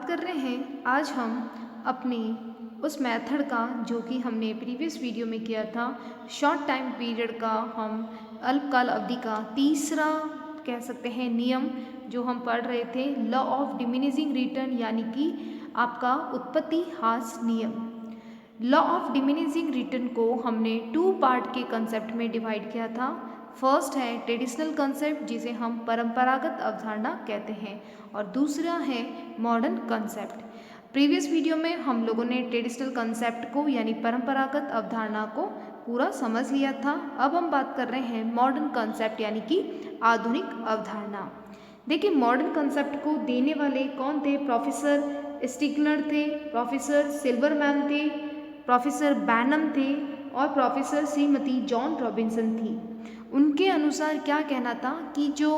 बात कर रहे हैं आज हम अपनी उस मेथड का जो कि हमने प्रीवियस वीडियो में किया था। शॉर्ट टाइम पीरियड का हम अल्पकाल अवधि का तीसरा कह सकते हैं नियम जो हम पढ़ रहे थे, लॉ ऑफ डिमिनिशिंग रिटर्न, यानी कि आपका उत्पत्ति ह्रास नियम। लॉ ऑफ डिमिनिशिंग रिटर्न को हमने 2 पार्ट के कंसेप्ट में डिवाइड किया था। फर्स्ट है ट्रेडिशनल कंसेप्ट जिसे हम परंपरागत अवधारणा कहते हैं, और दूसरा है मॉडर्न कंसेप्ट। प्रीवियस वीडियो में हम लोगों ने ट्रेडिशनल कंसेप्ट को यानी परंपरागत अवधारणा को पूरा समझ लिया था। अब हम बात कर रहे हैं मॉडर्न कंसेप्ट यानी कि आधुनिक अवधारणा। देखिए, मॉडर्न कंसेप्ट को देने वाले कौन थे? प्रोफेसर स्टिग्लर थे, प्रोफेसर सिल्वरमैन थे, प्रोफेसर बैनम थे और प्रोफेसर श्रीमती जॉन रॉबिन्सन थी। उनके अनुसार क्या कहना था कि जो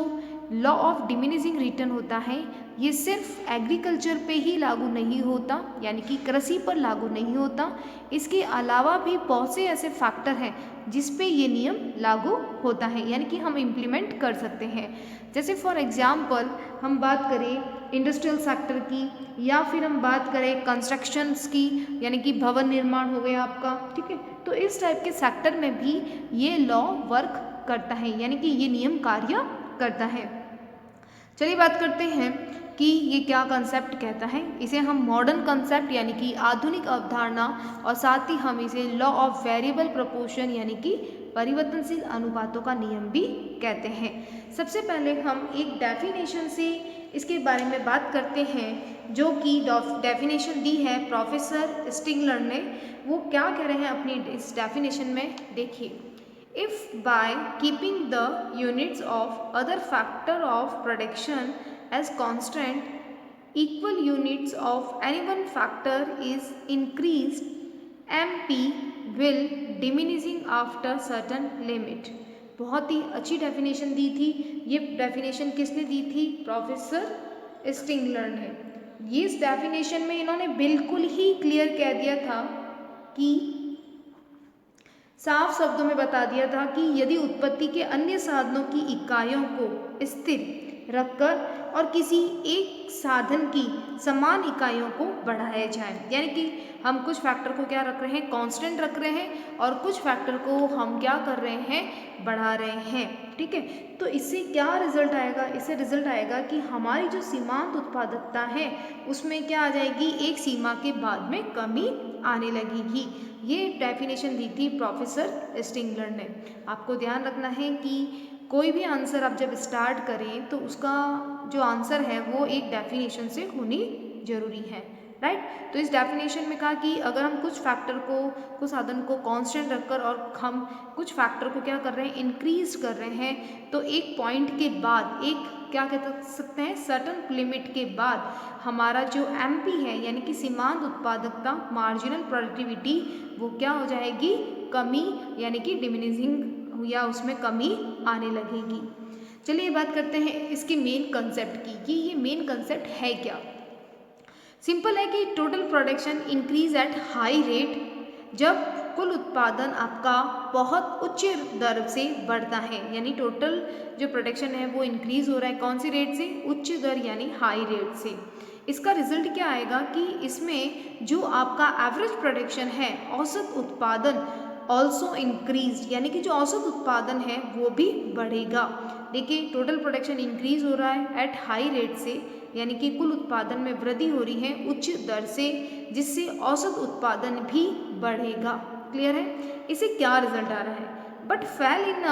लॉ ऑफ डिमिनिशिंग रिटर्न होता है ये सिर्फ एग्रीकल्चर पे ही लागू नहीं होता, यानी कि कृषि पर लागू नहीं होता। इसके अलावा भी बहुत से ऐसे फैक्टर हैं जिस पे ये नियम लागू होता है, यानी कि हम इम्प्लीमेंट कर सकते हैं। जैसे फॉर एग्जांपल हम बात करें इंडस्ट्रियल सेक्टर की, या फिर हम बात करें कंस्ट्रक्शंस की, यानी कि भवन निर्माण हो गया आपका, ठीक है। तो इस टाइप के सेक्टर में भी ये लॉ वर्क करता है, यानी कि ये नियम कार्य करता है। चलिए बात करते हैं कि ये क्या कंसेप्ट कहता है। इसे हम मॉडर्न कंसेप्ट यानी कि आधुनिक अवधारणा, और साथ ही हम इसे लॉ ऑफ वेरिएबल प्रोपोर्शन यानी कि परिवर्तनशील अनुपातों का नियम भी कहते हैं। सबसे पहले हम एक डेफिनेशन से इसके बारे में बात करते हैं, जो कि डेफिनेशन दी है प्रोफेसर स्टिग्लर ने। वो क्या कह रहे हैं अपनी इस डेफिनेशन में, देखिए। If by keeping the units of other factor of production as constant, equal units of any one factor is increased, MP will diminishing after certain limit। बहुत ही अच्छी डेफिनेशन दी थी। ये डेफिनेशन किसने दी थी? प्रोफेसर स्टिग्लर ने। ये इस डेफिनेशन में इन्होंने बिल्कुल ही क्लियर कह दिया था कि साफ शब्दों में बता दिया था कि यदि उत्पत्ति के अन्य साधनों की इकाइयों को स्थिर रखकर और किसी एक साधन की समान इकाइयों को बढ़ाया जाए, यानी कि हम कुछ फैक्टर को क्या रख रहे हैं? कांस्टेंट रख रहे हैं, और कुछ फैक्टर को हम क्या कर रहे हैं? बढ़ा रहे हैं, ठीक है। तो इससे क्या रिजल्ट आएगा? इससे रिजल्ट आएगा कि हमारी जो सीमांत उत्पादकता है उसमें क्या आ जाएगी? एक सीमा के बाद में कमी आने लगेगी। ये डेफिनेशन दी थी प्रोफेसर स्टिग्लर ने। आपको ध्यान रखना है कि कोई भी आंसर आप जब स्टार्ट करें तो उसका जो आंसर है वो एक डेफिनेशन से होनी जरूरी है, राइट। तो इस डेफिनेशन में कहा कि अगर हम कुछ फैक्टर को, कुछ साधन को कांस्टेंट रखकर और हम कुछ फैक्टर को क्या कर रहे हैं? इंक्रीज कर रहे हैं, तो एक पॉइंट के बाद, एक क्या कह सकते हैं? सर्टन लिमिट के बाद हमारा जो एमपी है यानी कि सीमांत उत्पादकता, मार्जिनल प्रोडक्टिविटी, वो क्या हो जाएगी? कमी, यानी कि डिमिनिशिंग, या उसमें कमी आने लगेगी। चलिए बात करते हैं इसके मेन कंसेप्ट की कि ये मेन कंसेप्ट है क्या। सिंपल है कि total production increase at high rate, जब कुल उत्पादन आपका बहुत उच्च दर से बढ़ता है, यानी टोटल जो प्रोडक्शन है वो इंक्रीज हो रहा है कौन सी रेट से? उच्च दर यानी हाई रेट से। इसका रिजल्ट क्या आएगा कि इसमें जो आपका एवरेज प्रोडक्शन है, औसत उत्पादन ऑल्सो इंक्रीज, यानी कि जो औसत उत्पादन है वो भी बढ़ेगा। देखिए, टोटल प्रोडक्शन इंक्रीज हो रहा है एट हाई रेट से, यानी कि कुल उत्पादन में वृद्धि हो रही है उच्च दर से, जिससे औसत उत्पादन भी बढ़ेगा। क्लियर है? इसे क्या रिजल्ट आ रहा है? But fail in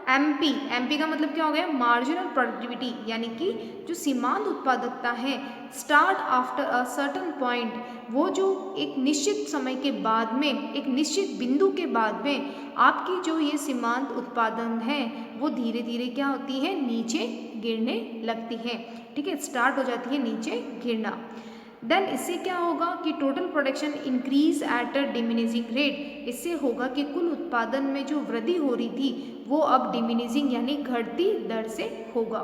MP, MP का मतलब क्या हो गया? मार्जिनल प्रोडक्टिविटी, यानी कि जो सीमांत उत्पादकता है, start after a certain point, वो जो एक निश्चित समय के बाद में, एक निश्चित बिंदु के बाद में आपकी जो ये सीमांत उत्पादन है वो धीरे धीरे क्या होती है? नीचे गिरने लगती है, ठीक है। स्टार्ट हो जाती है नीचे गिरना। देन इससे क्या होगा कि total production increase at a diminishing rate, इससे होगा कि कुल उत्पादन में जो वृद्धि हो रही थी वो अब डिमिनिजिंग यानी घटती दर से होगा।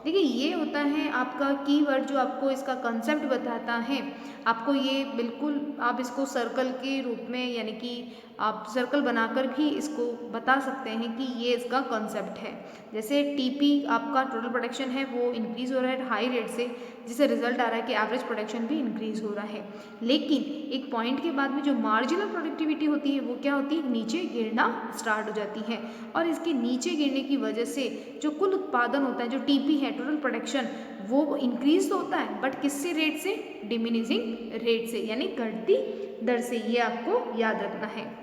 देखिए ये होता है आपका कीवर्ड जो आपको इसका कंसेप्ट बताता है। आपको ये बिल्कुल आप इसको सर्कल के रूप में यानी कि आप सर्कल बनाकर भी इसको बता सकते हैं कि ये इसका कॉन्सेप्ट है। जैसे टीपी आपका टोटल प्रोडक्शन है वो इंक्रीज हो रहा है हाई रेट से, जिससे रिजल्ट आ रहा है कि एवरेज प्रोडक्शन भी इंक्रीज हो रहा है। लेकिन एक पॉइंट के बाद में जो मार्जिनल प्रोडक्टिविटी होती है वो क्या होती है, नीचे गिरना स्टार्ट हो जाती है। और इसके नीचे गिरने की वजह से जो कुल उत्पादन होता है, जो टीपी है टोटल प्रोडक्शन, वो इंक्रीज तो होता है बट किससे रेट से, डिमिनिजिंग रेट से यानी घटती दर से। ये आपको याद रखना है।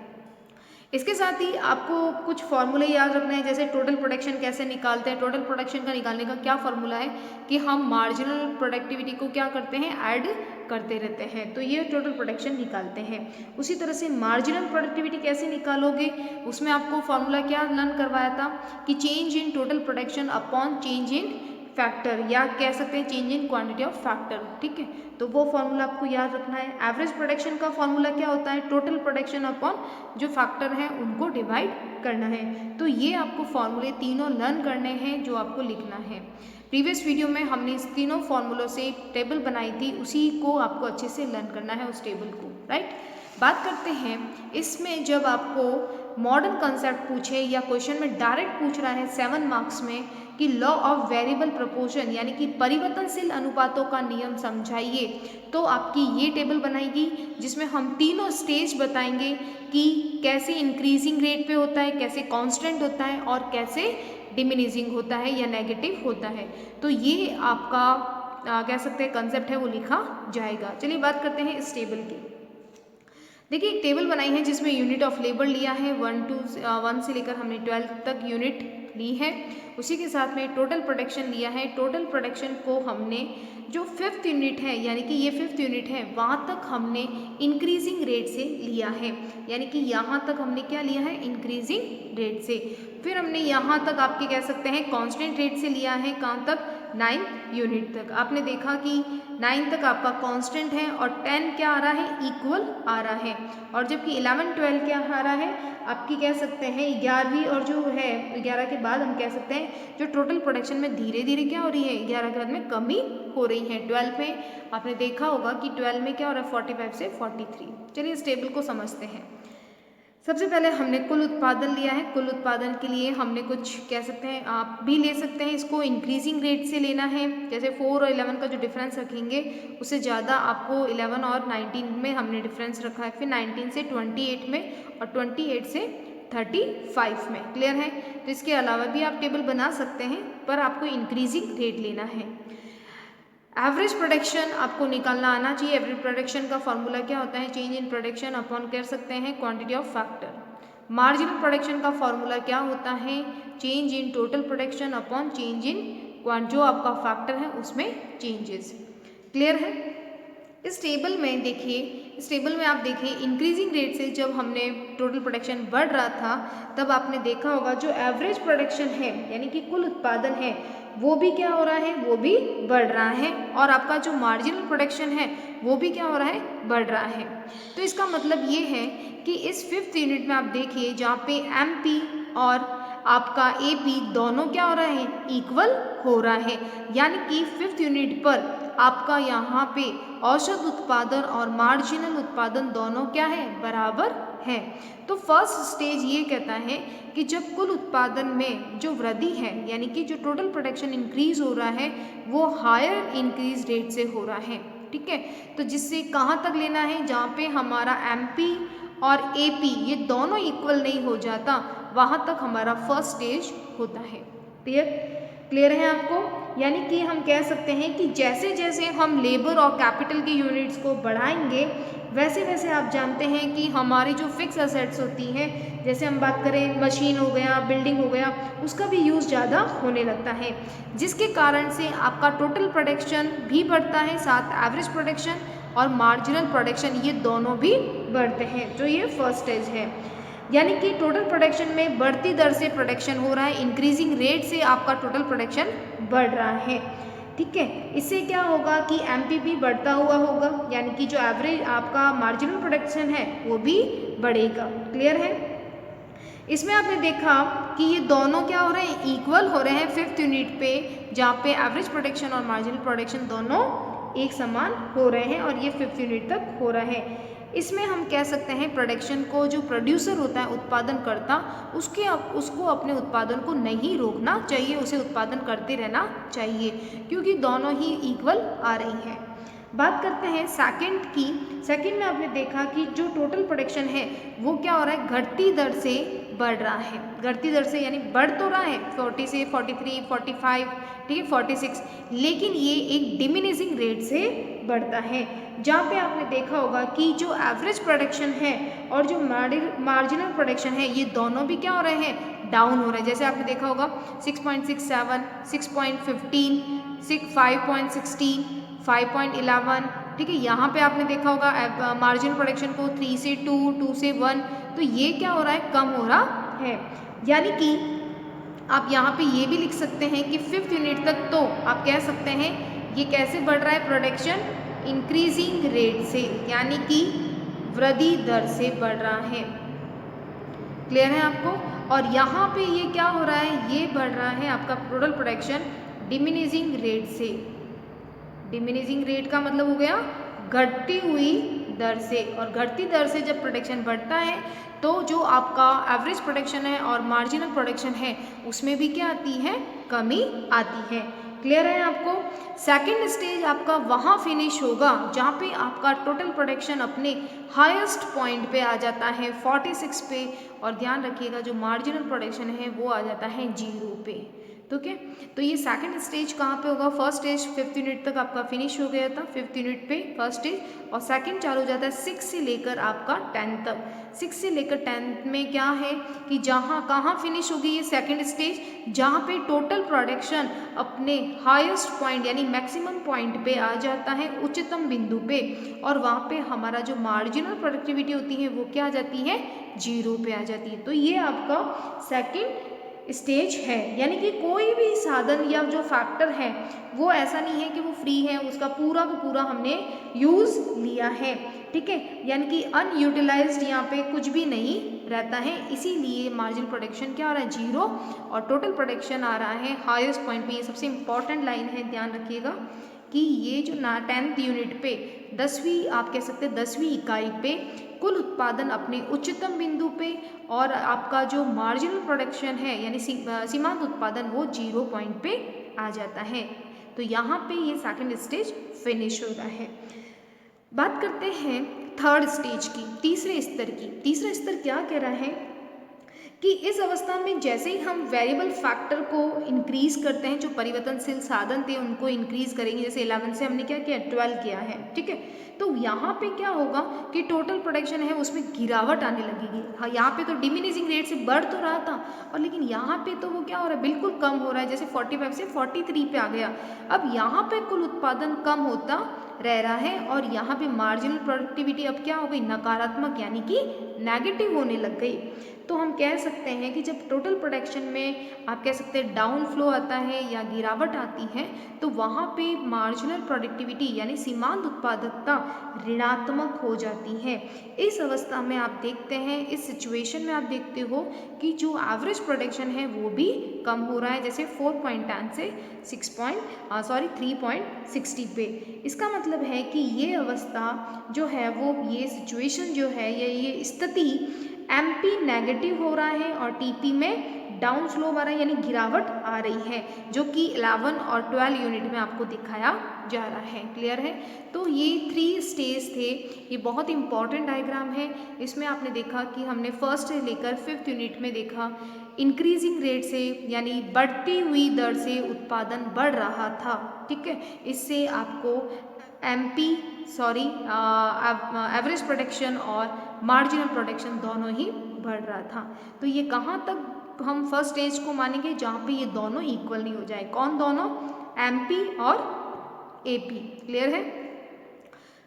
इसके साथ ही आपको कुछ फॉर्मूले याद रखने हैं, जैसे टोटल प्रोडक्शन कैसे निकालते हैं। टोटल प्रोडक्शन का निकालने का क्या फॉर्मूला है कि हम मार्जिनल प्रोडक्टिविटी को क्या करते हैं, ऐड करते रहते हैं, तो ये टोटल प्रोडक्शन निकालते हैं। उसी तरह से मार्जिनल प्रोडक्टिविटी कैसे निकालोगे, उसमें आपको फॉर्मूला क्या लर्न करवाया था कि change in total production upon change in factor, या कह सकते हैं change in quantity of factor. ठीक है, तो वो फॉर्मूला आपको याद रखना है। एवरेज प्रोडक्शन का फॉर्मूला क्या होता है, टोटल प्रोडक्शन अपॉन जो फैक्टर है उनको डिवाइड करना है। तो ये आपको फॉर्मूले तीनों लर्न करने हैं जो आपको लिखना है। प्रीवियस वीडियो में हमने इस तीनों फॉर्मूलों से टेबल बनाई थी, उसी को आपको अच्छे से लर्न करना है उस टेबल को, राइट। बात करते हैं इसमें, जब आपको मॉडर्न कंसेप्ट पूछे या क्वेश्चन में डायरेक्ट पूछ रहा है 7 मार्क्स में कि लॉ ऑफ वेरिएबल प्रोपोर्शन यानी कि परिवर्तनशील अनुपातों का नियम समझाइए, तो आपकी ये टेबल बनाएगी जिसमें हम तीनों स्टेज बताएंगे कि कैसे इंक्रीजिंग रेट पे होता है, कैसे कांस्टेंट होता है और कैसे डिमिनिजिंग होता है या नेगेटिव होता है। तो ये आपका कह सकते हैं कंसेप्ट है वो लिखा जाएगा। चलिए बात करते हैं इस टेबल की। देखिए एक टेबल बनाई है जिसमें यूनिट ऑफ लेबर लिया है 1 से लेकर हमने 12 तक यूनिट ली है। उसी के साथ में टोटल प्रोडक्शन लिया है। टोटल प्रोडक्शन को हमने जो 5th यूनिट है यानी कि ये 5th यूनिट है वहाँ तक हमने इंक्रीजिंग रेट से लिया है, यानी कि यहाँ तक हमने क्या लिया है, इंक्रीजिंग रेट से। फिर हमने यहाँ तक आपके कह सकते हैं कांस्टेंट रेट से लिया है, कहाँ तक, 9th यूनिट तक। आपने देखा कि 9 तक आपका कांस्टेंट है और 10 क्या आ रहा है, इक्वल आ रहा है। और जबकि 11 12 क्या आ रहा है, आपकी कह सकते हैं 11वीं, और जो है 11 के बाद हम कह सकते हैं जो टोटल प्रोडक्शन में धीरे धीरे क्या हो रही है, 11 के बाद में कमी हो रही है। 12 में आपने देखा होगा कि 12 में क्या हो रहा है, 45 से 43। चलिए इस टेबल को समझते हैं। सबसे पहले हमने कुल उत्पादन लिया है। कुल उत्पादन के लिए हमने कुछ कह सकते हैं, आप भी ले सकते हैं इसको इंक्रीजिंग रेट से लेना है। जैसे 4 और 11 का जो डिफरेंस रखेंगे उससे ज़्यादा आपको 11 और 19 में हमने डिफरेंस रखा है, फिर 19 से 28 में और 28 से 35 में। क्लियर है। तो इसके अलावा भी आप टेबल बना सकते हैं, पर आपको इंक्रीजिंग रेट लेना है। एवरेज प्रोडक्शन आपको निकालना आना चाहिए। एवरेज प्रोडक्शन का फॉर्मूला क्या होता है, चेंज इन प्रोडक्शन अपॉन कर सकते हैं quantity of factor. Marginal production का फॉर्मूला क्या होता है, change in total production upon change in जो आपका फैक्टर है उसमें चेंजेस। क्लियर है। इस टेबल में देखिए, इस टेबल में आप देखिए इंक्रीजिंग रेट से जब हमने टोटल प्रोडक्शन बढ़ रहा था तब आपने देखा होगा जो एवरेज प्रोडक्शन है यानी कि कुल उत्पादन है वो भी क्या हो रहा है, वो भी बढ़ रहा है, और आपका जो मार्जिनल प्रोडक्शन है वो भी क्या हो रहा है, बढ़ रहा है। तो इसका मतलब ये है कि इस 5th यूनिट में आप देखिए जहाँ पे MP और आपका AP दोनों क्या हो रहा है, इक्वल हो रहा है, यानी कि 5th यूनिट पर आपका यहाँ पे औसत उत्पादन और मार्जिनल उत्पादन दोनों क्या है, बराबर है। तो फर्स्ट स्टेज ये कहता है कि जब कुल उत्पादन में जो वृद्धि है यानी कि जो टोटल प्रोडक्शन इंक्रीज हो रहा है वो हायर इंक्रीज रेट से हो रहा है। ठीक है, तो जिससे कहाँ तक लेना है, जहाँ पे हमारा MP और AP ये दोनों इक्वल नहीं हो जाता वहाँ तक हमारा फर्स्ट स्टेज होता है। क्लियर है आपको। यानी कि हम कह सकते हैं कि जैसे जैसे हम लेबर और कैपिटल की यूनिट्स को बढ़ाएंगे वैसे वैसे आप जानते हैं कि हमारी जो फिक्स एसेट्स होती हैं, जैसे हम बात करें मशीन हो गया, बिल्डिंग हो गया, उसका भी यूज़ ज़्यादा होने लगता है, जिसके कारण से आपका टोटल प्रोडक्शन भी बढ़ता है, साथ एवरेज प्रोडक्शन और मार्जिनल प्रोडक्शन ये दोनों भी बढ़ते हैं। जो ये फर्स्ट स्टेज है, यानी कि टोटल प्रोडक्शन में बढ़ती दर से प्रोडक्शन हो रहा है, इंक्रीजिंग रेट से आपका टोटल प्रोडक्शन बढ़ रहा है। ठीक है, इससे क्या होगा कि MP भी बढ़ता हुआ होगा, यानी कि जो एवरेज आपका मार्जिनल प्रोडक्शन है वो भी बढ़ेगा। क्लियर है? इसमें आपने देखा कि ये दोनों क्या हो रहे हैं, इक्वल हो रहे हैं 5th यूनिट पे, जहाँ पे एवरेज प्रोडक्शन और मार्जिनल प्रोडक्शन दोनों एक समान हो रहे हैं और ये 5th यूनिट तक हो रहा है। इसमें हम कह सकते हैं प्रोडक्शन को जो प्रोड्यूसर होता है, उत्पादन करता, उसको अपने उत्पादन को नहीं रोकना चाहिए, उसे उत्पादन करते रहना चाहिए, क्योंकि दोनों ही इक्वल आ रही हैं। बात करते हैं सेकंड की। सेकंड में आपने देखा कि जो टोटल प्रोडक्शन है वो क्या हो रहा है, घटती दर से बढ़ रहा है। घटती दर से यानी बढ़ तो रहा है 40 से 43, 45, ठीक है, 46, लेकिन ये एक डिमिनिशिंग रेट से बढ़ता है। जहाँ पे आपने देखा होगा कि जो एवरेज प्रोडक्शन है और जो मार्जिनल प्रोडक्शन है, ये दोनों भी क्या हो रहे हैं, डाउन हो रहे हैं। जैसे आपने देखा होगा 6.67, 6.15, 5.16, 5.11, ठीक है। यहाँ पे आपने देखा होगा मार्जिन प्रोडक्शन को 3 से 2, 2 से 1, तो ये क्या हो रहा है, कम हो रहा है। यानी कि आप यहाँ पे ये भी लिख सकते हैं कि 5th यूनिट तक तो आप कह सकते हैं ये कैसे बढ़ रहा है, प्रोडक्शन इंक्रीजिंग रेट से, यानी कि वृद्धि दर से बढ़ रहा है। क्लियर है आपको? और यहाँ पे ये क्या हो रहा है, ये बढ़ रहा है आपका टोटल प्रोडक्शन डिमिनिशिंग रेट से। डिमिनिशिंग रेट का मतलब हो गया घटती हुई दर से, और घटती दर से जब प्रोडक्शन बढ़ता है तो जो आपका एवरेज प्रोडक्शन है और मार्जिनल प्रोडक्शन है उसमें भी क्या आती है, कमी आती है। क्लियर है आपको? सेकंड स्टेज आपका वहाँ फिनिश होगा जहाँ पे आपका टोटल प्रोडक्शन अपने हाईएस्ट पॉइंट पे आ जाता है 46 पे, और ध्यान रखिएगा जो मार्जिनल प्रोडक्शन है वो आ जाता है 0 पे। ठीक है, तो ये सेकंड स्टेज कहाँ पे होगा, फर्स्ट स्टेज 5th यूनिट तक आपका फिनिश हो गया था, 5th यूनिट पे फर्स्ट स्टेज, और सेकंड चालू हो जाता है 6 से लेकर आपका 10 तक। 6 से लेकर 10 में क्या है कि जहाँ कहाँ फिनिश होगी ये सेकंड स्टेज, जहाँ पे टोटल प्रोडक्शन अपने हाईएस्ट पॉइंट यानी मैक्सिमम पॉइंट पे आ जाता है, उच्चतम बिंदु पे, और वहाँ पे हमारा जो मार्जिनल प्रोडक्टिविटी होती है वो क्या आ जाती है, 0 पे आ जाती है। तो ये आपका सेकंड स्टेज है। यानी कि कोई भी साधन या जो फैक्टर है वो ऐसा नहीं है कि वो फ्री है, उसका पूरा का पूरा हमने यूज़ लिया है। ठीक है, यानी कि अनयूटिलाइज्ड यहाँ पे कुछ भी नहीं रहता है, इसीलिए मार्जिनल प्रोडक्शन क्या आ रहा है, 0, और टोटल प्रोडक्शन आ रहा है हाईएस्ट पॉइंट पे। ये सबसे इंपॉर्टेंट लाइन है, ध्यान रखिएगा कि ये जो 10th यूनिट पे 10वीं आप कह सकते हैं 10वीं इकाई पे कुल उत्पादन अपने उच्चतम बिंदु पे, और आपका जो मार्जिनल प्रोडक्शन है यानी सीमांत उत्पादन वो 0 पॉइंट पे आ जाता है। तो यहाँ पे ये सेकंड स्टेज फिनिश हो रहा है। बात करते हैं थर्ड स्टेज की, तीसरे स्तर की। तीसरा स्तर क्या कह रहा है कि इस अवस्था में जैसे ही हम वेरिएबल फैक्टर को इंक्रीज करते हैं, जो परिवर्तनशील साधन थे उनको इंक्रीज करेंगे, जैसे 11 से हमने क्या किया, 12 किया है। ठीक है, तो यहाँ पे क्या होगा कि टोटल प्रोडक्शन है उसमें गिरावट आने लगेगी। हाँ, यहाँ पे तो डिमिनिशिंग रेट से बढ़ तो रहा था, और लेकिन यहाँ पे तो वो क्या हो रहा है, बिल्कुल कम हो रहा है, जैसे 45 से 43 पे आ गया। अब यहाँ पे कुल उत्पादन कम होता रह रहा है, और यहाँ पे मार्जिनल प्रोडक्टिविटी अब क्या हो गई, नकारात्मक यानी कि नेगेटिव होने लग गई। तो हम कह सकते हैं कि जब टोटल प्रोडक्शन में आप कह सकते हैं डाउन फ्लो आता है या गिरावट आती है, तो वहाँ पे मार्जिनल प्रोडक्टिविटी यानी सीमांत उत्पादकता ऋणात्मक हो जाती है। इस अवस्था में आप देखते हैं, इस सिचुएशन में आप देखते हो कि जो एवरेज प्रोडक्शन है वो भी कम हो रहा है, जैसे 4.10 से 3.60 पे। इसका मतलब है कि ये अवस्था जो है वो, ये सिचुएशन जो है, ये स्थिति MP नेगेटिव हो रहा है और TP में डाउन स्लोप आ रहा है यानी गिरावट आ रही है, जो कि 11 और 12 यूनिट में आपको दिखाया जा रहा है। क्लियर है? तो ये 3 स्टेज थे, ये बहुत इंपॉर्टेंट डायग्राम है। इसमें आपने देखा कि हमने फर्स्ट से लेकर 5th यूनिट में देखा इंक्रीजिंग रेट से यानी बढ़ती हुई दर से उत्पादन बढ़ रहा था। ठीक है, इससे आपको एवरेज प्रोडक्शन और मार्जिनल प्रोडक्शन दोनों ही बढ़ रहा था। तो ये कहाँ तक हम फर्स्ट स्टेज को मानेंगे, जहाँ पे ये दोनों इक्वल नहीं हो जाए। कौन दोनों? MP और AP। क्लियर है?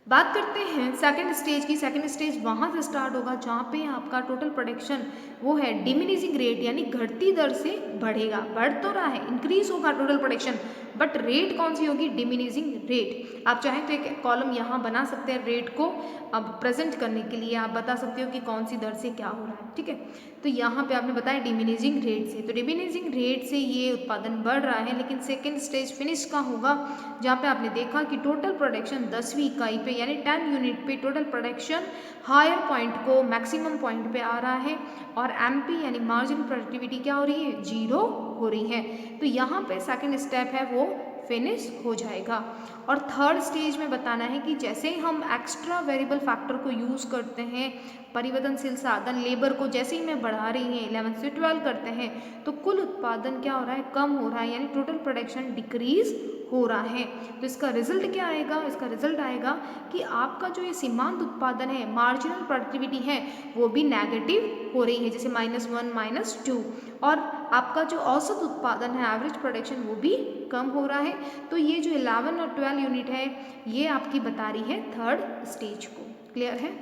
बात करते हैं सेकंड स्टेज की। सेकंड स्टेज वहाँ से स्टार्ट होगा जहाँ पे आपका टोटल प्रोडक्शन वो है डिमिनिशिंग रेट यानी घटती दर से बढ़ेगा। बढ़ तो रहा है, इंक्रीज होगा टोटल प्रोडक्शन, बट रेट कौन सी होगी, डिमिनिशिंग रेट। आप चाहें तो एक कॉलम यहाँ बना सकते हैं रेट को अब प्रेजेंट करने के लिए, आप बता सकते हो कि कौन सी दर से क्या हो रहा है, ठीक है। तो यहाँ पे आपने बताया डिमिनिशिंग रेट से, तो डिमिनिशिंग रेट से ये उत्पादन बढ़ रहा है। लेकिन सेकेंड स्टेज फिनिश का होगा, जहाँ पे आपने देखा कि टोटल प्रोडक्शन 10वीं इकाई पे यानी 10 यूनिट पे टोटल प्रोडक्शन हायर पॉइंट को मैक्सिमम पॉइंट पे आ रहा है और एमपी यानी मार्जिनल प्रोडक्टिविटी क्या हो रही है, 0 हो रही है। तो यहाँ पे सेकेंड स्टेप है वो फिनिश हो जाएगा। और थर्ड स्टेज में बताना है कि जैसे ही हम एक्स्ट्रा वेरिएबल फैक्टर को यूज़ करते हैं, परिवर्तनशील साधन लेबर को जैसे ही मैं बढ़ा रही हैं 11 से 12 करते हैं, तो कुल उत्पादन क्या हो रहा है, कम हो रहा है, यानी टोटल प्रोडक्शन डिक्रीज हो रहा है। तो इसका रिजल्ट क्या आएगा, इसका रिजल्ट आएगा कि आपका जो ये सीमांत उत्पादन है, मार्जिनल प्रोडक्टिविटी है, वो भी नेगेटिव हो रही है, जैसे -1 -2। और आपका जो औसत उत्पादन है, एवरेज प्रोडक्शन, वो भी कम हो रहा है। तो ये जो 11 और 12 यूनिट है, ये आपकी बता रही है थर्ड स्टेज को। क्लियर है।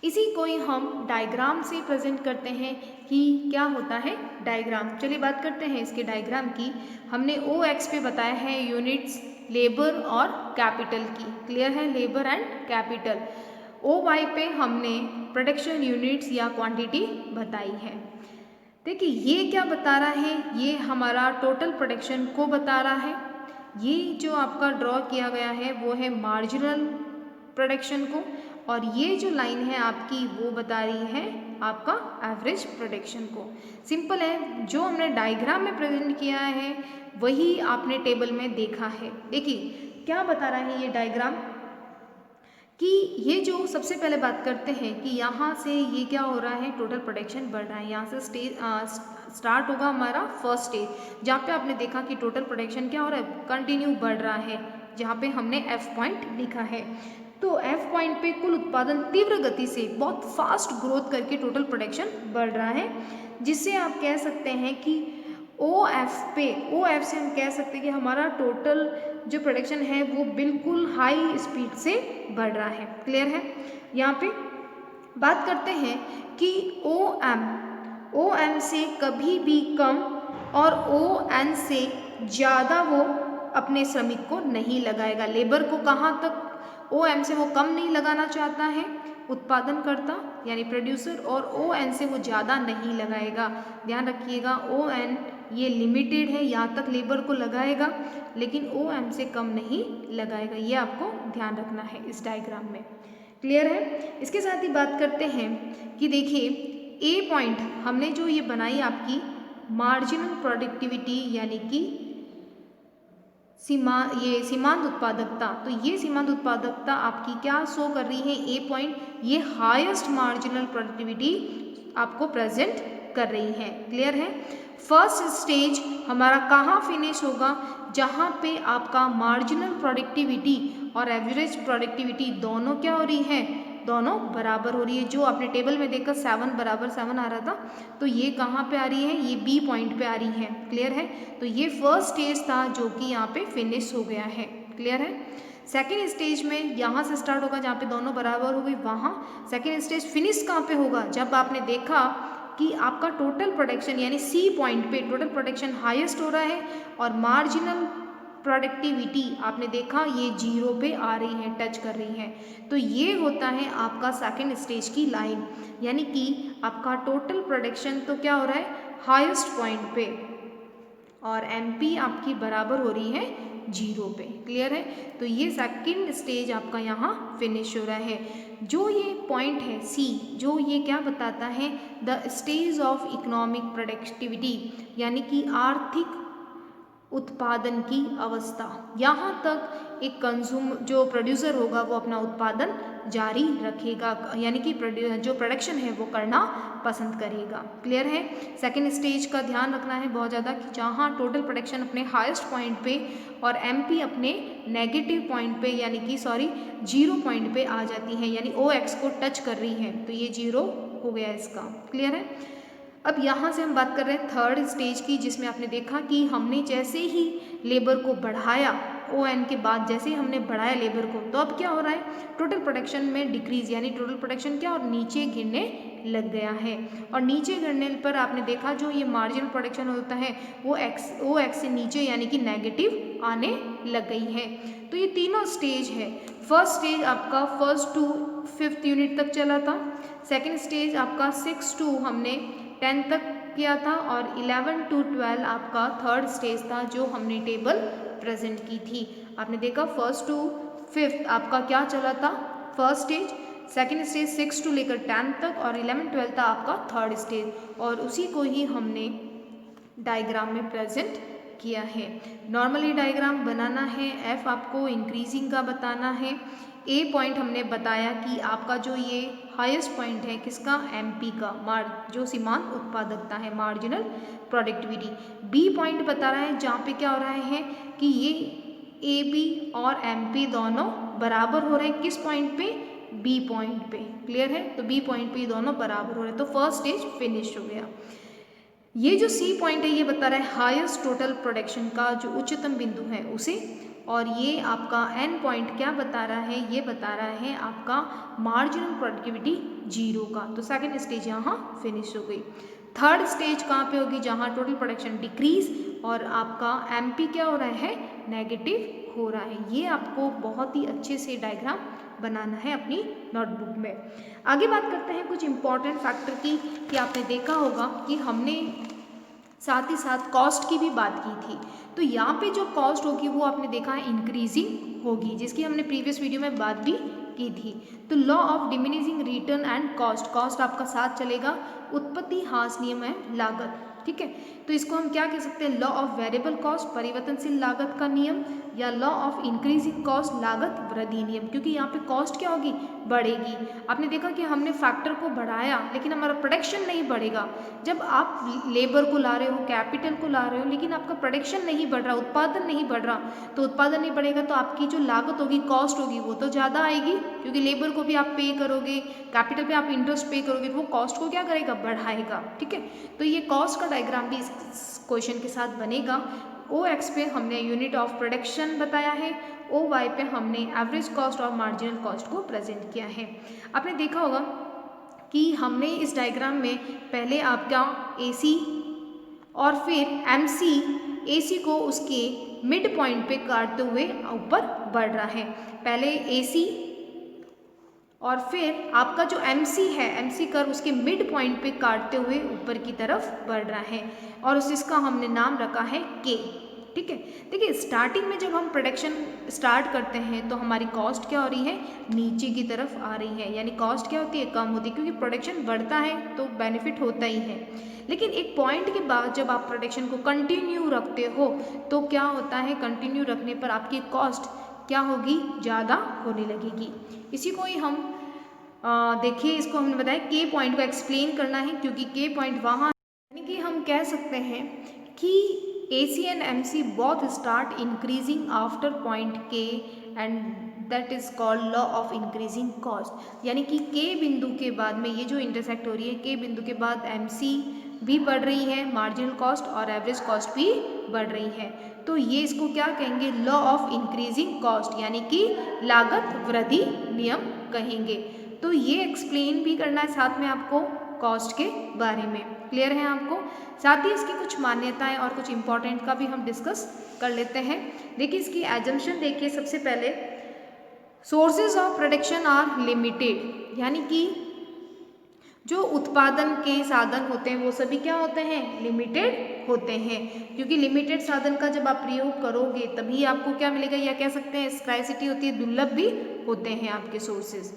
इसी को ही हम डायग्राम से प्रेजेंट करते हैं कि क्या होता है डायग्राम। चलिए बात करते हैं इसके डायग्राम की। हमने OX पे बताया है यूनिट्स, लेबर और कैपिटल की। क्लियर है, लेबर एंड कैपिटल। OY पे हमने प्रोडक्शन यूनिट्स या क्वांटिटी बताई है। देखिए ये क्या बता रहा है, ये हमारा टोटल प्रोडक्शन को बता रहा है। ये जो आपका ड्रॉ किया गया है वो है मार्जिनल प्रोडक्शन को, और ये जो लाइन है आपकी वो बता रही है आपका एवरेज प्रोडक्शन को। सिंपल है, जो हमने डायग्राम में प्रेजेंट किया है वही आपने टेबल में देखा है। देखिए क्या बता रहा है ये डायग्राम, कि ये जो सबसे पहले बात करते हैं कि यहाँ से ये क्या हो रहा है, टोटल प्रोडक्शन बढ़ रहा है। यहाँ से स्टार्ट होगा हमारा फर्स्ट स्टेज, जहाँ पे आपने देखा कि टोटल प्रोडक्शन क्या हो रहा है, कंटिन्यू बढ़ रहा है, जहाँ पे हमने F पॉइंट लिखा है। तो F पॉइंट पे कुल उत्पादन तीव्र गति से बहुत फास्ट ग्रोथ करके टोटल प्रोडक्शन बढ़ रहा है, जिससे आप कह सकते हैं कि OF से हम कह सकते हैं कि हमारा टोटल जो प्रोडक्शन है वो बिल्कुल हाई स्पीड से बढ़ रहा है। क्लियर है। यहाँ पे बात करते हैं कि OM से कभी भी कम और ON से ज़्यादा वो अपने श्रमिक को नहीं लगाएगा। लेबर को कहाँ तक OM से वो कम नहीं लगाना चाहता है उत्पादनकर्ता यानी प्रोड्यूसर, और ON से वो ज़्यादा नहीं लगाएगा। ध्यान रखिएगा, ON ये लिमिटेड है, यहाँ तक लेबर को लगाएगा, लेकिन OM से कम नहीं लगाएगा। ये आपको ध्यान रखना है इस डायग्राम में। क्लियर है। इसके साथ ही बात करते हैं कि देखिए A पॉइंट हमने जो ये बनाई आपकी मार्जिनल प्रोडक्टिविटी यानी कि सीमांत उत्पादकता, तो ये सीमांत उत्पादकता आपकी क्या शो कर रही है, A पॉइंट ये हाईएस्ट मार्जिनल प्रोडक्टिविटी आपको प्रेजेंट कर रही है। क्लियर है। फर्स्ट स्टेज हमारा कहाँ फिनिश होगा, जहाँ पे आपका मार्जिनल प्रोडक्टिविटी और एवरेज प्रोडक्टिविटी दोनों क्या हो रही है, दोनों बराबर हो रही है। जो आपने टेबल में देखा 7 बराबर 7 आ रहा था, तो ये कहाँ पे आ रही है, ये B पॉइंट पे आ रही है। क्लियर है। तो ये फर्स्ट स्टेज था जो कि यहाँ पे फिनिश हो गया है। क्लियर है। सेकेंड स्टेज में यहाँ से स्टार्ट होगा जहाँ पे दोनों बराबर हो गई, वहाँ सेकेंड स्टेज फिनिश कहाँ पे होगा, जब आपने देखा कि आपका टोटल प्रोडक्शन यानी C पॉइंट पे टोटल प्रोडक्शन हाईएस्ट हो रहा है और मार्जिनल प्रोडक्टिविटी आपने देखा ये 0 पे आ रही है, टच कर रही है। तो ये होता है आपका सेकेंड स्टेज की लाइन, यानी कि आपका टोटल प्रोडक्शन तो क्या हो रहा है, हाईएस्ट पॉइंट पे, और MP आपकी बराबर हो रही है 0 पे। क्लियर है। तो ये सेकेंड स्टेज आपका यहाँ फिनिश हो रहा है। जो ये पॉइंट है C, जो ये क्या बताता है, the stage of economic productivity यानी कि आर्थिक उत्पादन की अवस्था। यहाँ तक एक जो प्रोड्यूसर होगा वो अपना उत्पादन जारी रखेगा, यानी कि जो प्रोडक्शन है वो करना पसंद करेगा। क्लियर है। सेकेंड स्टेज का ध्यान रखना है बहुत ज़्यादा कि जहाँ टोटल प्रोडक्शन अपने हाईएस्ट पॉइंट पे और MP अपने नेगेटिव पॉइंट पे यानी कि 0 पॉइंट पे आ जाती है, यानी OX को टच कर रही है, तो ये 0 हो गया इसका। क्लियर है। अब यहाँ से हम बात कर रहे हैं थर्ड स्टेज की, जिसमें आपने देखा कि हमने जैसे ही लेबर को बढ़ाया ओ एन के बाद जैसे ही हमने बढ़ाया लेबर को, तो अब क्या हो रहा है, टोटल प्रोडक्शन में डिक्रीज, यानी टोटल प्रोडक्शन क्या और नीचे गिरने लग गया है। और नीचे गिरने पर आपने देखा जो ये मार्जिनल प्रोडक्शन होता है वो ओ एक्स से नीचे यानी कि नेगेटिव आने लग गई है। तो ये तीनों स्टेज है। फर्स्ट स्टेज आपका 1st to 5th यूनिट तक चला था। सेकेंड स्टेज आपका 6 to हमने 10 तक किया था, और 11 to 12 आपका थर्ड स्टेज था जो हमने टेबल प्रेजेंट की थी। आपने देखा 1st to 5th आपका क्या चला था, first stage, second stage 6 to लेकर 10 तक, और 11-12 था आपका थर्ड स्टेज, और उसी को ही हमने डायग्राम में प्रेजेंट किया है। नॉर्मली डायग्राम बनाना है, एफ आपको इंक्रीजिंग का बताना है, ए पॉइंट हमने बताया कि आपका जो ये हाईएस्ट पॉइंट है किसका, एमपी का, जो सीमांत उत्पादकता है, मार्जिनल प्रोडक्टिविटी। बी पॉइंट बता रहा है जहाँ पे क्या हो रहा है कि ये ए बी और एमपी दोनों बराबर हो रहे हैं, किस पॉइंट पे, बी पॉइंट पे। क्लियर है, तो बी पॉइंट पे ये दोनों बराबर हो रहे हैं, तो फर्स्ट स्टेज फिनिश हो गया। ये जो सी पॉइंट है ये बता रहा है हाईएस्ट टोटल प्रोडक्शन का जो उच्चतम बिंदु है उसे, और ये आपका एन पॉइंट क्या बता रहा है, ये बता रहा है आपका मार्जिनल प्रोडक्टिविटी 0 का। तो सेकंड स्टेज यहाँ फिनिश हो गई। थर्ड स्टेज कहाँ पे होगी, जहाँ टोटल प्रोडक्शन डिक्रीज और आपका एमपी क्या हो रहा है, नेगेटिव हो रहा है। ये आपको बहुत ही अच्छे से डायग्राम बनाना है अपनी नोटबुक में। आगे बात करते हैं कुछ इंपॉर्टेंट फैक्टर की, कि आपने देखा होगा कि हमने साथ ही साथ कॉस्ट की भी बात की थी। तो यहाँ पे जो कॉस्ट होगी वो आपने देखा है इंक्रीजिंग होगी, जिसकी हमने प्रीवियस वीडियो में बात भी की थी। तो law of diminishing return and cost, cost आपका साथ चलेगा, उत्पत्ति ह्रास नियम है लागत, ठीक है। तो इसको हम क्या कह सकते हैं, लॉ ऑफ वेरिएबल कॉस्ट, परिवर्तनशील लागत का नियम, या लॉ ऑफ इंक्रीजिंग कॉस्ट, लागत वृद्धि नियम, क्योंकि यहाँ पे कॉस्ट क्या होगी, बढ़ेगी। आपने देखा कि हमने फैक्टर को बढ़ाया लेकिन हमारा प्रोडक्शन नहीं बढ़ेगा। जब आप लेबर को ला रहे हो, कैपिटल को ला रहे हो, लेकिन आपका प्रोडक्शन नहीं बढ़ रहा, उत्पादन नहीं बढ़ रहा, तो उत्पादन नहीं बढ़ेगा तो आपकी जो लागत होगी, कॉस्ट होगी, वो तो ज़्यादा आएगी, क्योंकि लेबर को भी आप पे करोगे, कैपिटल पे आप इंटरेस्ट पे करोगे, तो वो कॉस्ट को क्या करेगा, बढ़ाएगा, ठीक है। तो ये कॉस्ट का डायग्राम भी इस क्वेश्चन के साथ बनेगा। ओ एक्स पे हमने यूनिट ऑफ प्रोडक्शन बताया है, ओ वाई पे हमने एवरेज कॉस्ट और मार्जिनल कॉस्ट को प्रेजेंट किया है। आपने देखा होगा कि हमने इस डायग्राम में पहले आपका AC और फिर MC, AC को उसके मिड पॉइंट पे काटते हुए ऊपर बढ़ रहा है, पहले AC और फिर आपका जो MC है, MC कर्व उसके मिड पॉइंट पे काटते हुए ऊपर की तरफ बढ़ रहा है, और इसका हमने नाम रखा है K, ठीक है। देखिए स्टार्टिंग में जब हम प्रोडक्शन स्टार्ट करते हैं तो हमारी कॉस्ट क्या हो रही है, नीचे की तरफ आ रही है, यानी कॉस्ट क्या होती है, कम होती है, क्योंकि प्रोडक्शन बढ़ता है तो बेनिफिट होता ही है। लेकिन एक पॉइंट के बाद जब आप प्रोडक्शन को कंटिन्यू रखते हो तो क्या होता है, कंटिन्यू रखने पर आपकी कॉस्ट क्या होगी, ज़्यादा होने लगेगी। इसी को ही हम देखिए, इसको हमने बताया के पॉइंट को एक्सप्लेन करना है, क्योंकि के पॉइंट वहाँ, यानी कि हम कह सकते हैं कि AC and MC both start increasing after point K and that is called law of increasing cost, यानी कि K बिंदु के बाद में ये जो इंटरसेक्ट हो रही है, K बिंदु के बाद MC भी बढ़ रही है, मार्जिनल कॉस्ट और एवरेज कॉस्ट भी बढ़ रही है, तो ये इसको क्या कहेंगे, लॉ ऑफ इंक्रीजिंग कॉस्ट, यानी कि लागत वृद्धि नियम कहेंगे। तो ये एक्सप्लेन भी करना है साथ में आपको कॉस्ट के बारे में, क्लियर है आपको। साथ ही इसकी कुछ मान्यताएं और कुछ इंपॉर्टेंट का भी हम डिस्कस कर लेते हैं। देखिए इसकी एजम्पशन देखिए, सबसे पहले sources of production are limited, यानी कि जो उत्पादन के साधन होते हैं वो सभी क्या होते हैं, लिमिटेड होते हैं, क्योंकि लिमिटेड साधन का जब आप प्रयोग करोगे तभी आपको क्या मिलेगा, या कह सकते हैं स्कार्सिटी होती है, दुर्लभ भी होते हैं आपके sources.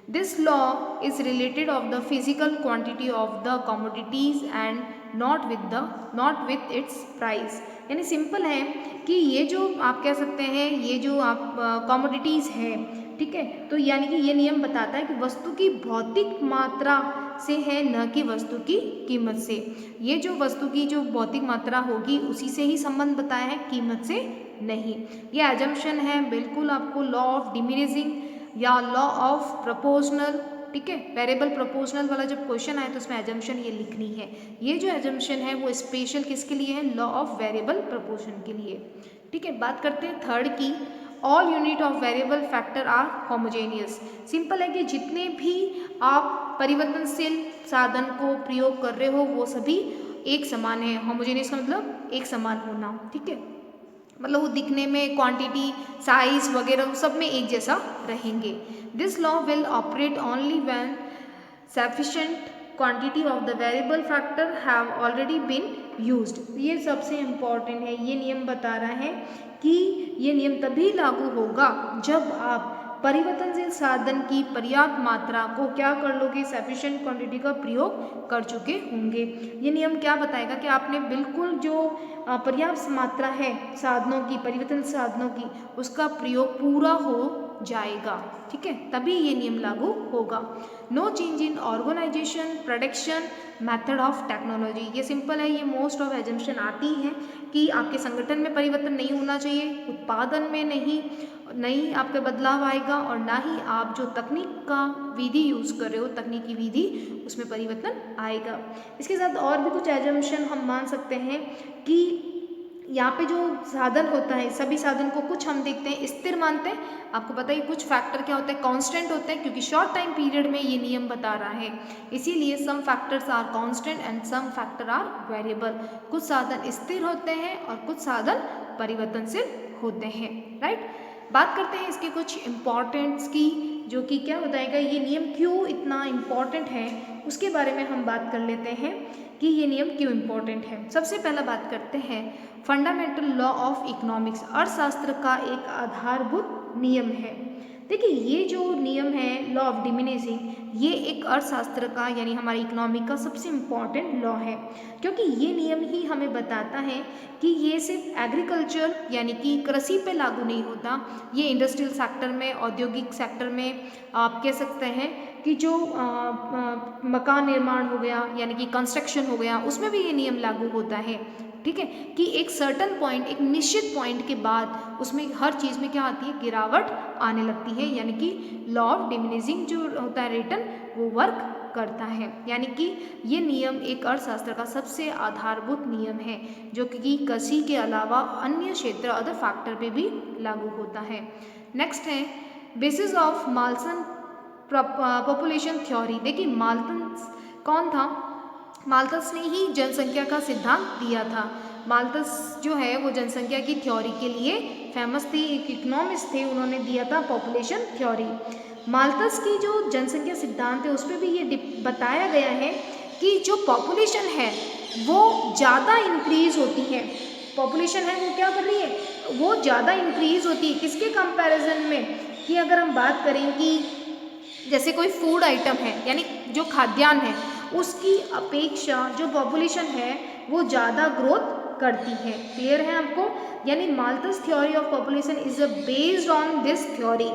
This law is related of the physical quantity of the commodities and not with its price, यानी सिंपल है कि ये जो आप कह सकते हैं, ये जो आप कमोडिटीज़ है, ठीक है, तो यानी कि ये नियम बताता है कि वस्तु की भौतिक मात्रा से है, न कि वस्तु की कीमत से। ये जो वस्तु की जो भौतिक मात्रा होगी उसी से ही संबंध बताया है, कीमत से नहीं। ये एजम्पशन है, बिल्कुल आपको लॉ ऑफ डिमिनिशिंग या लॉ ऑफ प्रोपोर्शनल, ठीक है, वेरिएबल प्रोपोर्शनल वाला जब क्वेश्चन आए तो उसमें एजम्पशन ये लिखनी है। ये जो एजम्पशन है वो स्पेशल किसके लिए है, लॉ ऑफ वेरिएबल प्रोपोर्शन के लिए, ठीक है, बात करते हैं थर्ड की, all unit of variable factor are homogeneous. Simple है कि जितने भी आप परिवर्तनशील साधन को प्रयोग कर रहे हो वो सभी एक समान है। होमोजेनियस का मतलब एक समान होना, ठीक है, मतलब वो दिखने में क्वांटिटी, साइज वगैरह सब में एक जैसा रहेंगे। This law will operate only when sufficient quantity of the variable factor have already been used. ये सबसे इम्पॉर्टेंट है, ये नियम बता रहा है कि ये नियम तभी लागू होगा जब आप परिवर्तनशील साधन की पर्याप्त मात्रा को क्या कर लोगे, सफिशिएंट क्वांटिटी का प्रयोग कर चुके होंगे। ये नियम क्या बताएगा कि आपने बिल्कुल जो पर्याप्त मात्रा है साधनों की, परिवर्तनशील साधनों की, उसका प्रयोग पूरा हो जाएगा, ठीक है, तभी ये नियम लागू होगा। No change in organisation, production, method of technology. ये सिंपल है, ये मोस्ट ऑफ एजम्पशन आती हैं कि आपके संगठन में परिवर्तन नहीं होना चाहिए, उत्पादन में नहीं आपका बदलाव आएगा, और ना ही आप जो तकनीक का विधि यूज़ कर रहे हो, तकनीकी विधि, उसमें परिवर्तन आएगा। इसके साथ और भी कुछ एजम्पशन हम मान सकते हैं कि यहाँ पे जो साधन होता है, सभी साधन को कुछ हम देखते हैं स्थिर मानते हैं। आपको पता है कुछ फैक्टर क्या होते हैं, कांस्टेंट होते हैं, क्योंकि शॉर्ट टाइम पीरियड में ये नियम बता रहा है, इसीलिए some factors are constant and some factor are variable. कुछ साधन स्थिर होते हैं और कुछ साधन परिवर्तनशील होते हैं, राइट। बात करते हैं इसके कुछ इम्पॉर्टेंट्स की, जो कि क्या बताएगा ये नियम क्यों इतना इम्पॉर्टेंट है, उसके बारे में हम बात कर लेते हैं कि ये नियम क्यों इम्पोर्टेंट है। सबसे पहला बात करते हैं फंडामेंटल लॉ ऑफ इकोनॉमिक्स, अर्थशास्त्र का एक आधारभूत नियम है। देखिए ये जो नियम है लॉ ऑफ डिमिनिशिंग, ये एक अर्थशास्त्र का यानी हमारी इकोनॉमी का सबसे इम्पॉर्टेंट लॉ है, क्योंकि ये नियम ही हमें बताता है कि ये सिर्फ एग्रीकल्चर यानी कि कृषि पे लागू नहीं होता, ये इंडस्ट्रियल सेक्टर में, औद्योगिक सेक्टर में आप कह सकते हैं कि जो मकान निर्माण हो गया यानी कि कंस्ट्रक्शन हो गया, उसमें भी ये नियम लागू होता है, ठीक है, कि एक सर्टन पॉइंट, एक निश्चित पॉइंट के बाद उसमें हर चीज़ में क्या आती है, गिरावट आने लगती है, यानी कि लॉ ऑफ डिमिनिशिंग जो होता है रिटर्न, वो वर्क करता है। यानी कि ये नियम एक अर्थशास्त्र का सबसे आधारभूत नियम है, जो कि कृषि के अलावा अन्य क्षेत्र, अदर फैक्टर पे भी लागू होता है। नेक्स्ट है basis of Malthus population theory. देखिए माल्थस कौन था, माल्थस ने ही जनसंख्या का सिद्धांत दिया था। माल्थस जो है वो जनसंख्या की थ्योरी के लिए फेमस थी, एक इकोनॉमिस्ट थे, उन्होंने दिया था पॉपुलेशन थ्योरी। माल्थस की जो जनसंख्या सिद्धांत है उस पर भी ये बताया गया है कि जो पॉपुलेशन है वो ज़्यादा इंक्रीज होती है, पॉपुलेशन है वो क्या कर रही है, वो ज़्यादा इंक्रीज होती है, किसके कंपैरिजन में, कि अगर हम बात करें कि जैसे कोई फूड आइटम है यानी जो खाद्यान्न है, उसकी अपेक्षा जो पॉपुलेशन है वो ज़्यादा ग्रोथ करती है। क्लियर है आपको, यानी Malthus theory of population is based on this theory.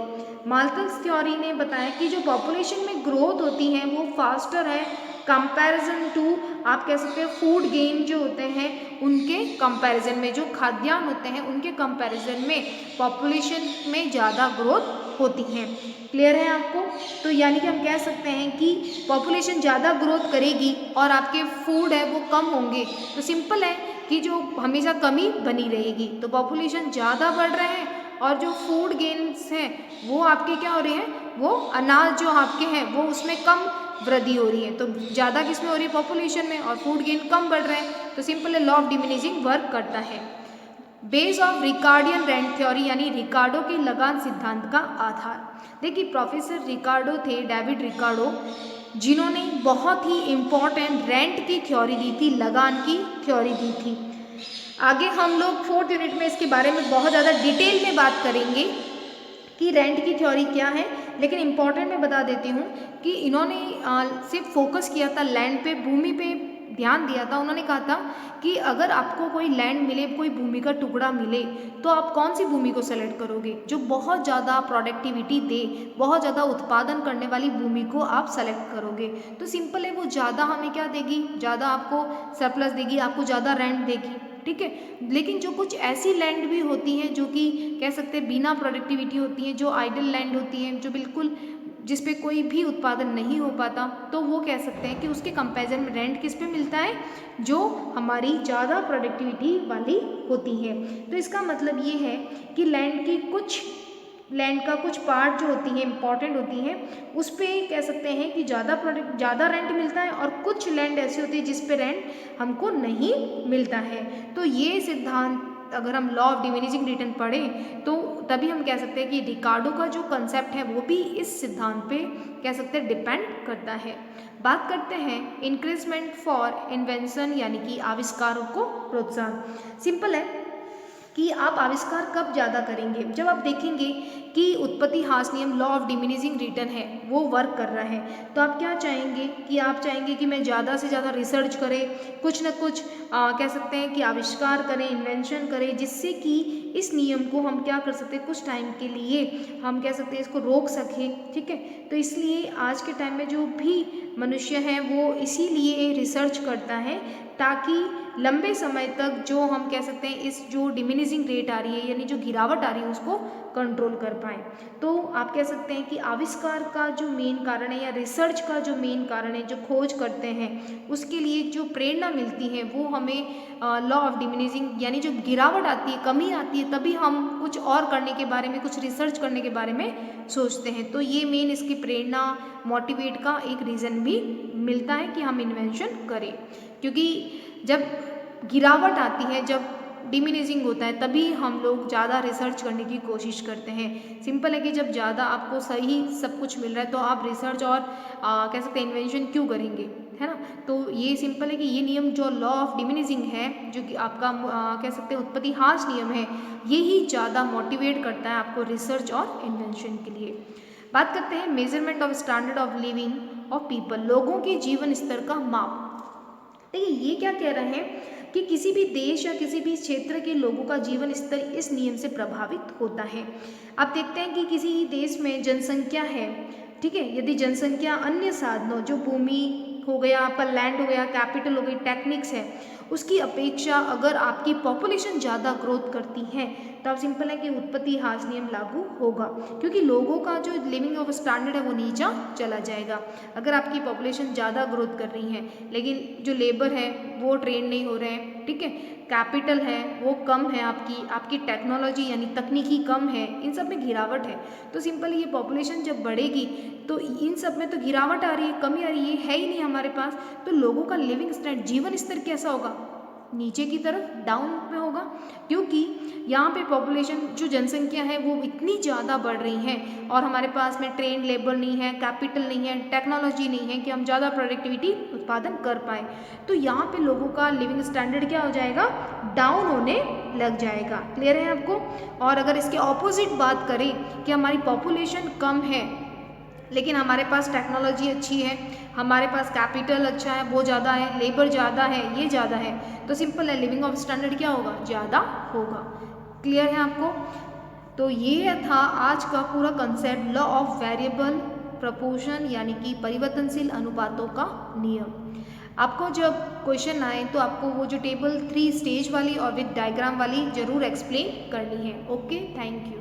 Malthus theory ने बताया कि जो पॉपुलेशन में ग्रोथ होती है वो फास्टर है कंपैरिजन टू, आप कह सकते हैं फूड गेन जो होते हैं उनके कंपैरिजन में, जो खाद्यान्न होते हैं उनके कंपैरिजन में पॉपुलेशन में ज़्यादा ग्रोथ होती है। क्लियर है आपको, तो यानी कि हम कह सकते हैं कि पॉपुलेशन ज़्यादा ग्रोथ करेगी और आपके फूड है वो कम होंगे, तो सिंपल है कि जो हमेशा कमी बनी रहेगी। तो पॉपुलेशन ज़्यादा बढ़ रहे हैं और जो फूड गेन्स हैं वो आपके क्या हो रहे हैं, वो अनाज जो आपके हैं वो उसमें कम वृद्धि हो रही है, तो ज़्यादा किस में हो रही है, पॉपुलेशन में, और फूड गेन कम बढ़ रहे हैं, तो सिंपल है लॉ ऑफ डिमिनिशिंग वर्क करता है। Base of Ricardian rent theory यानी रिकार्डो के लगान सिद्धांत का आधार। देखिए प्रोफेसर रिकार्डो थे, डेविड रिकार्डो, जिन्होंने बहुत ही इम्पोर्टेंट रेंट की थ्योरी दी थी, लगान की थ्योरी दी थी। आगे हम लोग 4th यूनिट में इसके बारे में बहुत ज़्यादा डिटेल में बात करेंगे कि रेंट की थ्योरी क्या है, लेकिन इम्पॉर्टेंट मैं बता देती हूँ कि इन्होंने सिर्फ फोकस किया था लैंड पे, भूमि पे ध्यान दिया था। उन्होंने कहा था कि अगर आपको कोई लैंड मिले, कोई भूमि का टुकड़ा मिले, तो आप कौन सी भूमि को सेलेक्ट करोगे, जो बहुत ज़्यादा प्रोडक्टिविटी दे, बहुत ज़्यादा उत्पादन करने वाली भूमि को आप सेलेक्ट करोगे। तो सिंपल है वो ज़्यादा हमें क्या देगी, ज़्यादा आपको सरप्लस देगी, आपको ज़्यादा रेंट देगी, ठीक है। लेकिन जो कुछ ऐसी लैंड भी होती हैं जो कि कह सकते हैं बिना प्रोडक्टिविटी होती हैं, जो आइडल लैंड होती हैं, जो बिल्कुल जिस पे कोई भी उत्पादन नहीं हो पाता, तो वो कह सकते हैं कि उसके कंपैरिजन में रेंट किस पे मिलता है, जो हमारी ज़्यादा प्रोडक्टिविटी वाली होती है। तो इसका मतलब ये है कि लैंड का कुछ पार्ट जो होती है इंपॉर्टेंट होती है, उस पे कह सकते हैं कि ज़्यादा रेंट मिलता है, और कुछ लैंड ऐसी होती है जिस पे रेंट हमको नहीं मिलता है। तो ये सिद्धांत अगर हम लॉ ऑफ डिमिनिशिंग रिटर्न पढ़ें तो तभी हम कह सकते हैं कि रिकार्डो का जो कंसेप्ट है वो भी इस सिद्धांत पे कह सकते हैं डिपेंड करता है। बात करते हैं इंक्रीजमेंट फॉर इन्वेंशन यानी कि आविष्कारों को प्रोत्साहन। सिंपल है कि आप आविष्कार कब ज़्यादा करेंगे, जब आप देखेंगे कि उत्पत्ति ह्रास नियम लॉ ऑफ डिमिनिशिंग रिटर्न है वो वर्क कर रहा है, तो आप क्या चाहेंगे कि आप चाहेंगे कि मैं ज़्यादा से ज़्यादा रिसर्च करें, कुछ ना कुछ कह सकते हैं कि आविष्कार करें, इन्वेंशन करें, जिससे कि इस नियम को हम क्या कर सकते हैं, कुछ टाइम के लिए हम कह सकते हैं इसको रोक सकें। ठीक है, तो इसलिए आज के टाइम में जो भी मनुष्य है वो इसीलिए रिसर्च करता है ताकि लंबे समय तक जो हम कह सकते हैं इस जो डिमिनिशिंग रेट आ रही है यानी जो गिरावट आ रही है उसको कंट्रोल कर पाए। तो आप कह सकते हैं कि आविष्कार का जो मेन कारण है या रिसर्च का जो मेन कारण है, जो खोज करते हैं उसके लिए जो प्रेरणा मिलती है वो हमें लॉ ऑफ डिमिनिशिंग यानी जो गिरावट आती है, कमी आती है, तभी हम कुछ और करने के बारे में, कुछ रिसर्च करने के बारे में सोचते हैं। तो ये मेन इसकी प्रेरणा मोटिवेट का एक रीज़न भी मिलता है कि हम इन्वेंशन करें, क्योंकि जब गिरावट आती है, जब डिमिनिशिंग होता है, तभी हम लोग ज़्यादा रिसर्च करने की कोशिश करते हैं। सिंपल है कि जब ज़्यादा आपको सही सब कुछ मिल रहा है तो आप रिसर्च और कह सकते हैं इन्वेंशन क्यों करेंगे, है ना। तो ये सिंपल है कि ये नियम जो लॉ ऑफ डिमिनिशिंग है, जो कि आपका कह सकते हैं उत्पत्ति ह्रास नियम है, यही ज़्यादा मोटिवेट करता है आपको रिसर्च और इन्वेंशन के लिए। बात करते हैं measurement of standard of living of people, लोगों के जीवन स्तर का माप। देखिए ये क्या कह रहे हैं कि किसी भी देश या किसी भी क्षेत्र के लोगों का जीवन स्तर इस नियम से प्रभावित होता है। आप देखते हैं कि किसी देश में जनसंख्या है, ठीक है, यदि जनसंख्या अन्य साधनों जो भूमि हो गया, आपका लैंड हो गया, कैपिटल हो गई, टेक्निक्स है, उसकी अपेक्षा अगर आपकी पॉपुलेशन ज़्यादा ग्रोथ करती है तो अब सिंपल है कि उत्पत्ति ह्रास नियम लागू होगा, क्योंकि लोगों का जो लिविंग ऑफ स्टैंडर्ड है वो नीचा चला जाएगा। अगर आपकी पॉपुलेशन ज़्यादा ग्रोथ कर रही है लेकिन जो लेबर है वो ट्रेन नहीं हो रहे हैं, ठीक है, कैपिटल है वो कम है, आपकी टेक्नोलॉजी यानी तकनीकी कम है, इन सब में गिरावट है, तो सिंपल ये पॉपुलेशन जब बढ़ेगी तो इन सब में तो गिरावट आ रही है, कमी आ रही है ही नहीं हमारे पास, तो लोगों का लिविंग स्टैंडर्ड जीवन स्तर कैसा होगा, नीचे की तरफ डाउन में होगा, क्योंकि यहाँ पे पॉपुलेशन जो जनसंख्या है वो इतनी ज़्यादा बढ़ रही है और हमारे पास में ट्रेन लेबर नहीं है, कैपिटल नहीं है, टेक्नोलॉजी नहीं है कि हम ज़्यादा प्रोडक्टिविटी उत्पादन कर पाएँ, तो यहाँ पे लोगों का लिविंग स्टैंडर्ड क्या हो जाएगा, डाउन होने लग जाएगा। क्लियर है आपको। और अगर इसके ऑपोजिट बात करें कि हमारी पॉपुलेशन कम है लेकिन हमारे पास टेक्नोलॉजी अच्छी है, हमारे पास कैपिटल अच्छा है, वो ज़्यादा है, लेबर ज़्यादा है, ये ज़्यादा है, तो सिंपल है लिविंग ऑफ स्टैंडर्ड क्या होगा, ज़्यादा होगा। क्लियर है आपको। तो ये था आज का पूरा concept law of variable proportion यानी कि परिवर्तनशील अनुपातों का नियम। आपको जब क्वेश्चन आए तो आपको वो जो टेबल 3 स्टेज वाली और विद डायग्राम वाली जरूर एक्सप्लेन करनी है। Okay, thank you.